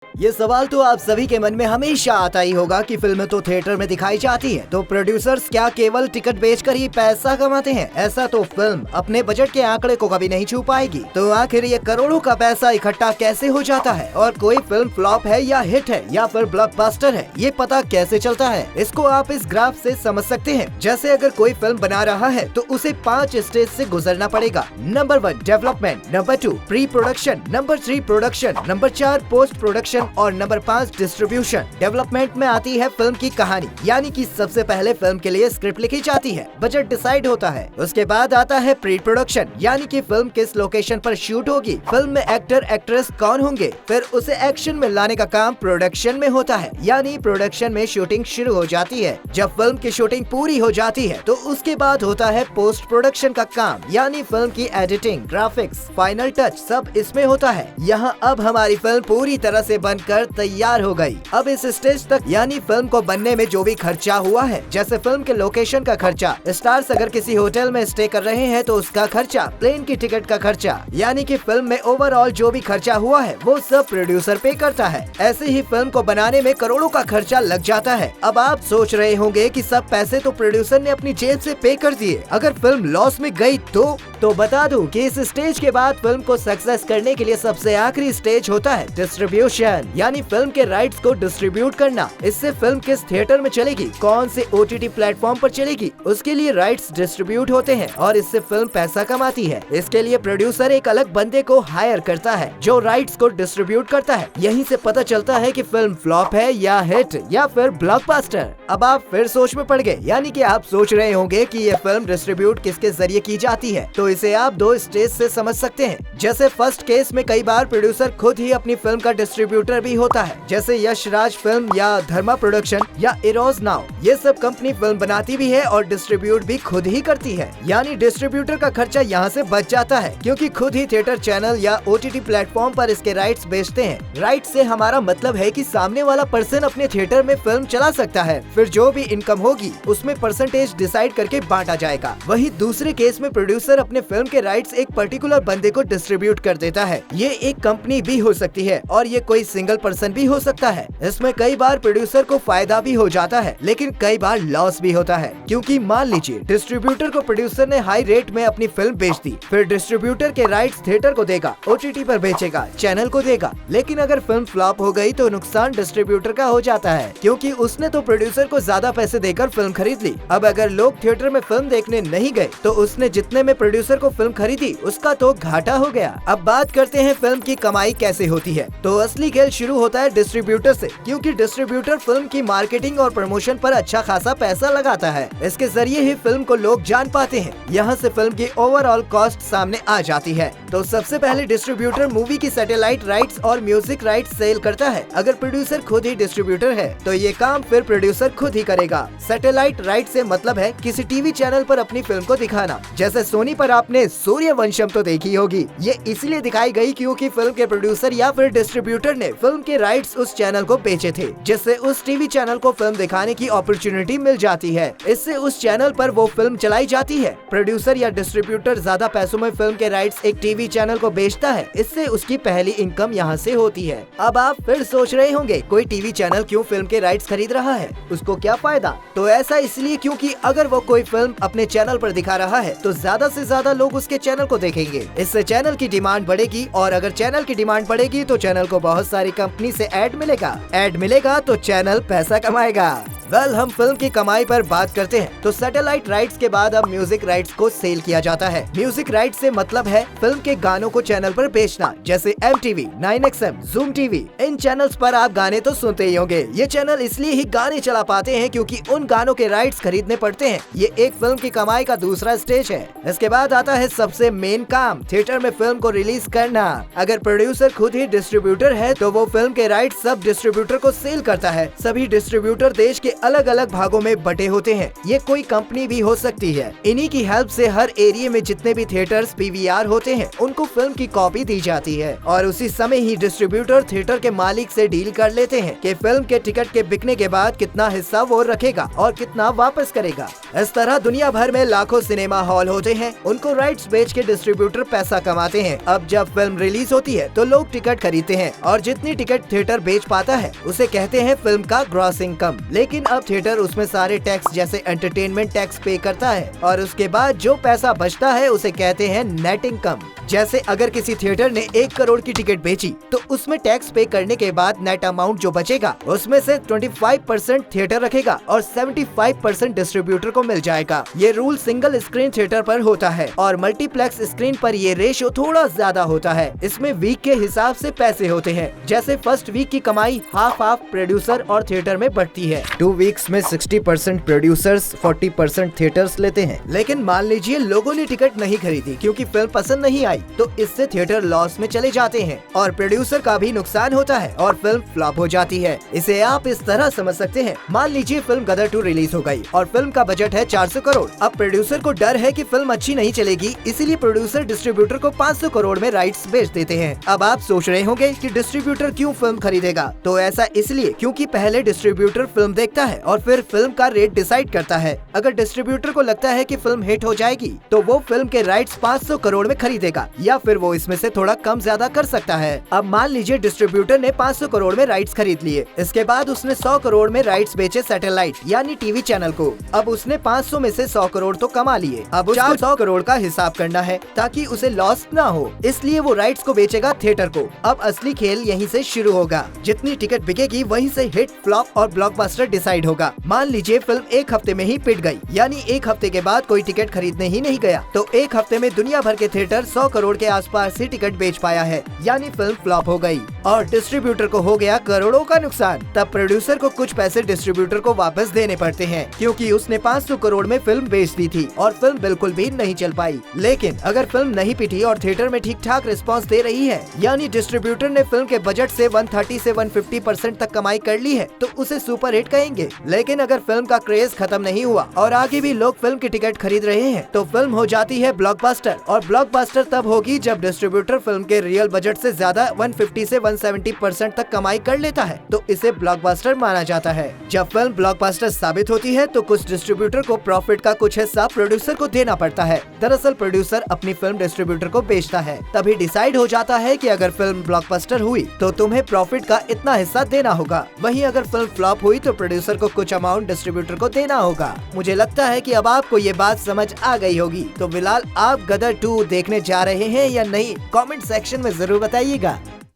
ये सवाल तो आप सभी के मन में हमेशा आता ही होगा कि फिल्में तो थिएटर में दिखाई जाती है, तो प्रोड्यूसर्स क्या केवल टिकट बेचकर ही पैसा कमाते हैं? ऐसा तो फिल्म अपने बजट के आंकड़े को कभी नहीं छू पाएगी। तो आखिर ये करोड़ों का पैसा इकट्ठा कैसे हो जाता है और कोई फिल्म फ्लॉप है या हिट है या फिर ब्लॉकबस्टर है, ये पता कैसे चलता है? इसको आप इस ग्राफ से समझ सकते हैं। जैसे अगर कोई फिल्म बना रहा है तो उसे 5 स्टेज से गुजरना पड़ेगा। Number 1 development, number 2 pre production, number 3 production, number 4 post production और नंबर 5 डिस्ट्रीब्यूशन। डेवलपमेंट में आती है फिल्म की कहानी, यानी कि सबसे पहले फिल्म के लिए स्क्रिप्ट लिखी जाती है, बजट डिसाइड होता है। उसके बाद आता है प्री प्रोडक्शन, यानी कि फिल्म किस लोकेशन पर शूट होगी, फिल्म में एक्टर एक्ट्रेस कौन होंगे, फिर उसे एक्शन में लाने का काम प्रोडक्शन में होता है, यानी प्रोडक्शन में शूटिंग शुरू हो जाती है। जब फिल्म की शूटिंग पूरी हो जाती है तो उसके बाद होता है पोस्ट प्रोडक्शन का काम, यानी फिल्म की एडिटिंग, ग्राफिक्स, फाइनल टच सब इसमें होता है। यहाँ अब हमारी फिल्म पूरी तरह से बनकर तैयार हो गई। अब इस स्टेज तक, यानी फिल्म को बनने में जो भी खर्चा हुआ है, जैसे फिल्म के लोकेशन का खर्चा, स्टार्स अगर किसी होटल में स्टे कर रहे हैं तो उसका खर्चा, प्लेन की टिकट का खर्चा, यानी कि फिल्म में ओवरऑल जो भी खर्चा हुआ है वो सब प्रोड्यूसर पे करता है। ऐसे ही फिल्म को बनाने में करोड़ों का खर्चा लग जाता है। अब आप सोच रहे होंगे कि सब पैसे तो प्रोड्यूसर ने अपनी जेब से पे कर दिए, अगर फिल्म लॉस में गई तो बता दूं कि इस स्टेज के बाद फिल्म को सक्सेस करने के लिए सबसे आखिरी स्टेज होता है डिस्ट्रीब्यूशन, यानी फिल्म के राइट्स को डिस्ट्रीब्यूट करना। इससे फिल्म किस थिएटर में चलेगी, कौन से OTT प्लेटफॉर्म पर चलेगी, उसके लिए राइट्स डिस्ट्रीब्यूट होते हैं और इससे फिल्म पैसा कमाती है। इसके लिए प्रोड्यूसर एक अलग बंदे को हायर करता है जो राइट्स को डिस्ट्रीब्यूट करता है। यहीं से पता चलता है कि फिल्म फ्लॉप है या हिट या फिर ब्लॉकबस्टर। अब आप फिर सोच में पड़ गए, यानी कि आप सोच रहे होंगे कि ये फिल्म डिस्ट्रीब्यूट किसके जरिए की जाती है, तो इसे आप 2 स्टेज से समझ सकते हैं। जैसे फर्स्ट केस में कई बार प्रोड्यूसर खुद ही अपनी फिल्म का डिस्ट्रीब्यूटर भी होता है, जैसे यश राज फिल्म या धर्मा प्रोडक्शन या इरोज नाउ, ये सब कंपनी फिल्म बनाती भी है और डिस्ट्रीब्यूट भी खुद ही करती है। यानी डिस्ट्रीब्यूटर का खर्चा यहाँ से बच जाता है, क्योंकि खुद ही थिएटर चैनल या OTT प्लेटफॉर्म पर इसके राइट्स बेचते हैं। राइट से हमारा मतलब है कि सामने वाला पर्सन अपने थिएटर में फिल्म चला सकता है, फिर जो भी इनकम होगी उसमें परसेंटेज डिसाइड करके बांटा जाएगा। वहीं दूसरे केस में प्रोड्यूसर अपने फिल्म के राइट्स एक पर्टिकुलर बंदे को डिस्ट्रीब्यूट कर देता है। ये एक कंपनी भी हो सकती है और ये कोई सिंगल पर्सन भी हो सकता है। इसमें कई बार प्रोड्यूसर को फायदा भी हो जाता है, लेकिन कई बार लॉस भी होता है, क्योंकि मान लीजिए डिस्ट्रीब्यूटर को प्रोड्यूसर ने हाई रेट में अपनी फिल्म बेच दी, फिर डिस्ट्रीब्यूटर के राइट्स थिएटर को देगा, OTT पर बेचेगा, चैनल को देगा। लेकिन अगर फिल्म फ्लॉप हो गई तो नुकसान डिस्ट्रीब्यूटर का हो जाता है, क्योंकि उसने तो प्रोड्यूसर को ज्यादा पैसे देकर फिल्म खरीद ली। अब अगर लोग थिएटर में फिल्म देखने नहीं गए तो उसने जितने में प्रोड्यूसर को फिल्म खरीदी उसका तो घाटा हो गया। अब बात करते हैं फिल्म की कमाई कैसे होती है। तो असली खेल शुरू होता है डिस्ट्रीब्यूटर से, क्योंकि डिस्ट्रीब्यूटर फिल्म की मार्केटिंग और प्रमोशन पर अच्छा खासा पैसा लगाता है। इसके जरिए ही फिल्म को लोग जान पाते हैं। यहाँ से फिल्म की ओवरऑल कॉस्ट सामने आ जाती है। तो सबसे पहले डिस्ट्रीब्यूटर मूवी की सैटेलाइट राइट्स और म्यूजिक राइट्स सेल करता है। अगर प्रोड्यूसर खुद ही डिस्ट्रीब्यूटर है तो ये काम फिर प्रोड्यूसर खुद ही करेगा। सैटेलाइट राइट से मतलब है किसी टीवी चैनल पर अपनी फिल्म को दिखाना। जैसे सोनी पर आपने सूर्यवंशम तो देखी होगी, ये इसलिए दिखाई गई क्योंकि फिल्म के प्रोड्यूसर या फिर डिस्ट्रीब्यूटर ने फिल्म के राइट्स उस चैनल को बेचे थे, जिससे उस टीवी चैनल को फिल्म दिखाने की अपॉर्चुनिटी मिल जाती है। इससे उस चैनल पर वो फिल्म चलाई जाती है। प्रोड्यूसर या डिस्ट्रीब्यूटर ज्यादा पैसों में फिल्म के राइट्स एक टीवी चैनल को बेचता है, इससे उसकी पहली इनकम यहाँ से होती है। अब आप फिर सोच रहे होंगे कोई टीवी चैनल क्यों फिल्म के राइट्स खरीद रहा है, उसको क्या फायदा? तो ऐसा इसलिए क्योंकि अगर वो कोई फिल्म अपने चैनल पर दिखा रहा है तो ज्यादा से ज्यादा लोग उसके चैनल को देखेंगे। इससे चैनल की डिमांड बढ़ेगी और अगर चैनल की डिमांड बढ़ेगी तो चैनल को बहुत सारी कंपनी से ऐड मिलेगा तो चैनल पैसा कमाएगा। हम फिल्म की कमाई पर बात करते हैं तो सैटेलाइट राइट्स के बाद अब म्यूजिक राइट्स को सेल किया जाता है। म्यूजिक राइट्स से मतलब है फिल्म के गानों को चैनल पर बेचना, जैसे MTV, 9XM, Zoom TV। इन चैनल्स पर आप गाने तो सुनते ही होंगे। ये चैनल इसलिए ही गाने चला पाते हैं क्योंकि उन गानों के राइट्स खरीदने पड़ते हैं। ये एक फिल्म की कमाई का दूसरा स्टेज है। इसके बाद आता है सबसे मेन काम, थिएटर में फिल्म को रिलीज करना। अगर प्रोड्यूसर खुद ही डिस्ट्रीब्यूटर है तो वो फिल्म के राइट्स सब डिस्ट्रीब्यूटर को सेल करता है। सभी डिस्ट्रीब्यूटर देश के अलग अलग भागों में बटे होते हैं। ये कोई कंपनी भी हो सकती है। इन्हीं की हेल्प से हर एरिया में जितने भी थिएटर्स PVR होते हैं उनको फिल्म की कॉपी दी जाती है और उसी समय ही डिस्ट्रीब्यूटर थिएटर के मालिक से डील कर लेते हैं कि फिल्म के टिकट के बिकने के बाद कितना हिस्सा वो रखेगा और कितना वापस करेगा। इस तरह दुनिया भर में लाखों सिनेमा हॉल होते हैं, उनको राइट्स बेच के डिस्ट्रीब्यूटर पैसा कमाते हैं। अब जब फिल्म रिलीज होती है तो लोग टिकट खरीदते हैं और जितनी टिकट थिएटर बेच पाता है उसे कहते हैं फिल्म का ग्रॉस इनकम। लेकिन अब थिएटर उसमें सारे टैक्स जैसे एंटरटेनमेंट टैक्स पे करता है और उसके बाद जो पैसा बचता है उसे कहते हैं नेट इनकम। जैसे अगर किसी थिएटर ने 1 करोड़ की टिकट बेची तो उसमें टैक्स पे करने के बाद नेट अमाउंट जो बचेगा उसमें से 25% थिएटर रखेगा और 75% डिस्ट्रीब्यूटर को मिल जाएगा। ये रूल सिंगल स्क्रीन थिएटर पर होता है और मल्टीप्लेक्स स्क्रीन पर ये रेशियो थोड़ा ज्यादा होता है। इसमें वीक के हिसाब से पैसे होते हैं, जैसे फर्स्ट वीक की कमाई हाफ प्रोड्यूसर और थिएटर में बढ़ती है। 2 वीक्स में 60% प्रोड्यूसर्स 40% थिएटर्स लेते हैं। लेकिन मान लीजिए लोगों ने टिकट नहीं खरीदी क्योंकि फिल्म पसंद नहीं आई, तो इससे थिएटर लॉस में चले जाते हैं और प्रोड्यूसर का भी नुकसान होता है और फिल्म फ्लॉप हो जाती है। इसे आप इस तरह समझ सकते हैं, मान लीजिए फिल्म गदर 2 रिलीज हो गई और फिल्म का बजट है 400 करोड़। अब प्रोड्यूसर को डर है कि फिल्म अच्छी नहीं चलेगी, इसीलिए प्रोड्यूसर डिस्ट्रीब्यूटर को 500 करोड़ में राइट्स बेच देते हैं। अब आप सोच रहे होंगे कि डिस्ट्रीब्यूटर क्यों फिल्म खरीदेगा, तो ऐसा इसलिए क्योंकि पहले डिस्ट्रीब्यूटर फिल्म देखता है और फिर फिल्म का रेट डिसाइड करता है। अगर डिस्ट्रीब्यूटर को लगता है कि फिल्म हिट हो जाएगी तो वो फिल्म के राइट्स 500 करोड़ में खरीदेगा या फिर वो इसमें से थोड़ा कम ज्यादा कर सकता है। अब मान लीजिए डिस्ट्रीब्यूटर ने 500 करोड़ में राइट्स खरीद लिए, इसके बाद उसने 100 करोड़ में राइट्स बेचे सैटेलाइट यानी टीवी चैनल को। अब उसने 500 में से 100 करोड़ तो कमा लिए, अब उसको 100 करोड़ का हिसाब करना है ताकि उसे लॉस ना हो, इसलिए वो राइट्स को बेचेगा थिएटर को। अब असली खेल यहीं से शुरू होगा, जितनी टिकट बिकेगी वहीं से हिट, फ्लॉप और ब्लॉकबस्टर डिसाइड होगा। मान लीजिए फिल्म 1 हफ्ते में ही पिट गई, यानी 1 हफ्ते के बाद कोई टिकट खरीदने ही नहीं गया, तो 1 हफ्ते में दुनिया भर के थिएटर 100 करोड़ के आसपास ही टिकट बेच पाया है, यानी फिल्म फ्लॉप हो गई और डिस्ट्रीब्यूटर को हो गया करोड़ों का नुकसान। तब प्रोड्यूसर को कुछ पैसे डिस्ट्रीब्यूटर को वापस देने पड़ते हैं क्योंकि उसने 500 करोड़ में फिल्म बेच दी थी और फिल्म बिल्कुल भी नहीं चल पाई। लेकिन अगर फिल्म नहीं पिटी और थिएटर में ठीक ठाक रिस्पांस दे रही है, यानी डिस्ट्रीब्यूटर ने फिल्म के बजट से 130 से 150% तक कमाई कर ली है, तो उसे सुपर हिट कहेंगे। लेकिन अगर फिल्म का क्रेज खत्म नहीं हुआ और आगे भी लोग फिल्म की टिकट खरीद रहे हैं, तो फिल्म हो जाती है ब्लॉकबस्टर। और ब्लॉकबस्टर तब होगी जब डिस्ट्रीब्यूटर फिल्म के रियल बजट से ज्यादा 150 से 170% तक कमाई कर लेता है, तो इसे ब्लॉकबस्टर माना जाता है। जब फिल्म ब्लॉकबस्टर साबित होती है तो कुछ डिस्ट्रीब्यूटर को प्रॉफिट का कुछ हिस्सा प्रोड्यूसर को देना पड़ता है। दरअसल प्रोड्यूसर अपनी फिल्म डिस्ट्रीब्यूटर को बेचता है, तभी डिसाइड हो जाता है कि अगर फिल्म ब्लॉकबस्टर हुई तो तुम्हें प्रॉफिट का इतना हिस्सा देना होगा, वहीं अगर फिल्म फ्लॉप हुई तो प्रोड्यूसर को कुछ अमाउंट डिस्ट्रीब्यूटर को देना होगा। मुझे लगता है कि अब आपको ये बात समझ आ गई होगी। तो फिलहाल आप गदर 2 देखने जा रहे हैं या नहीं, कमेंट सेक्शन में जरूर बताइएगा।